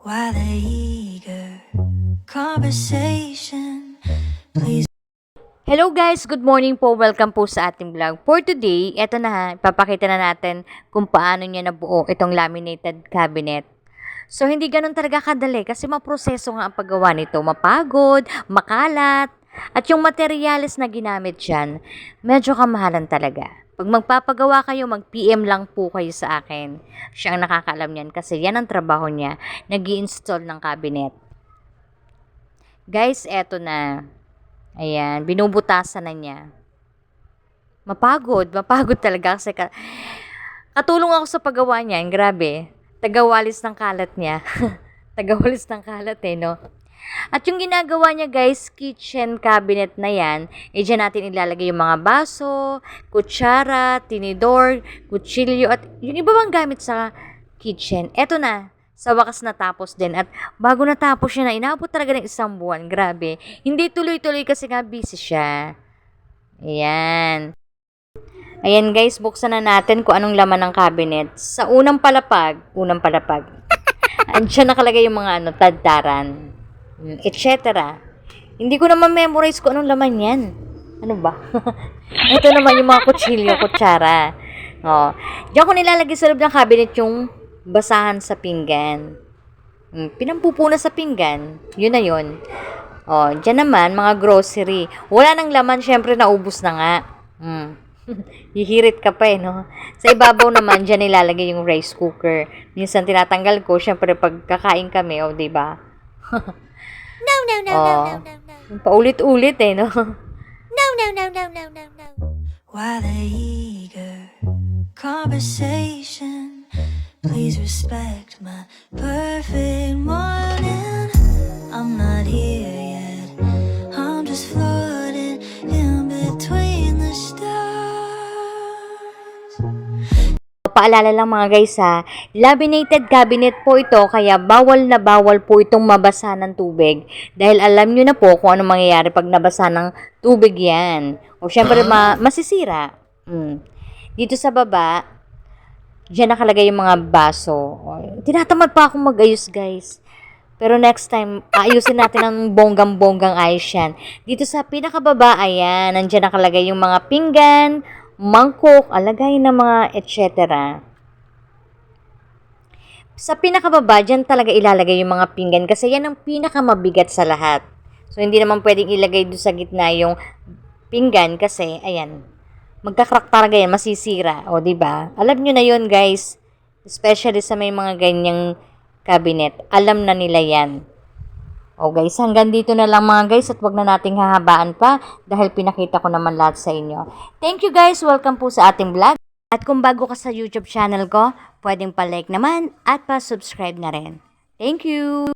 while the eager conversation. Please. Hello guys! Good morning po. Welcome po sa ating vlog. For today, eto na, ipapakita na natin kung paano niya nabuo itong laminated cabinet. So, hindi ganun talaga kadali kasi maproseso nga ang paggawa nito. Mapagod, makalat, at yung materyales na ginamit dyan, medyo kamahalan talaga. Pag magpapagawa kayo, mag-PM lang po kayo sa akin. Siya ang nakakaalam niyan kasi yan ang trabaho niya, nag-i-install ng cabinet. Guys, eto na. Ayan, binubutasan na niya. Mapagod talaga kasi katulong ako sa paggawa niya, grabe. Tagawalis ng kalat niya. Tagawalis ng kalat no? At yung ginagawa niya guys, kitchen cabinet na yan, dyan natin ilalagay yung mga baso, kutsara, tinidor, kutsilyo, at yung iba bang gamit sa kitchen. Eto na. Sa wakas natapos din at bago natapos siya na inabot talaga ng 1 buwan. Grabe. Hindi tuloy-tuloy kasi nga busy siya. Ayan. Ayan guys, buksan na natin kung anong laman ng cabinet. Sa unang palapag. Andiyan nakalagay yung mga tadtaran, etc. Hindi ko naman memorize kung anong laman yan. Ano ba? Ito naman yung mga kutsilyo, kutsara. Oh. Diyan ko nilalagay sa loob ng cabinet yung basahan sa pinggan. Pinampupuna sa pinggan. Yun na yun. O, dyan naman, mga grocery. Wala nang laman, syempre naubos na nga. Hihirit ka pa no? Sa ibabaw naman, dyan nilalagay yung rice cooker. Minsan tinatanggal ko, syempre pag kakain kami, diba? No. Paulit-ulit no? No. While the eager conversation. Please respect my perfect morning. I'm not here yet. I'm just floating in between the stars. Paalala lang mga guys laminated cabinet po ito kaya bawal na bawal po itong mabasa ng tubig. Dahil alam nyo na po kung ano mangyayari pag nabasa ng tubig yan. O syempre masisira. Dito sa baba, diyan nakalagay yung mga baso. Tinatamad pa akong mag-ayos, guys. Pero next time, ayusin natin ng bonggang-bonggang ayos yan. Dito sa pinakababa, ayan, nandiyan nakalagay yung mga pinggan, mangkok, alagay na mga etc. Sa pinakababa, diyan talaga ilalagay yung mga pinggan kasi yan ang pinakamabigat sa lahat. So, hindi naman pwedeng ilagay doon sa gitna yung pinggan kasi, ayan, magka-crack talaga yan, masisira. O, diba? Alam nyo na yun, guys. Especially sa may mga ganyang cabinet. Alam na nila yan. O, guys, hanggang dito na lang mga guys at wag na nating hahabaan pa dahil pinakita ko naman lahat sa inyo. Thank you, guys. Welcome po sa ating vlog. At kung bago ka sa YouTube channel ko, pwedeng pa-like naman at pa-subscribe na rin. Thank you!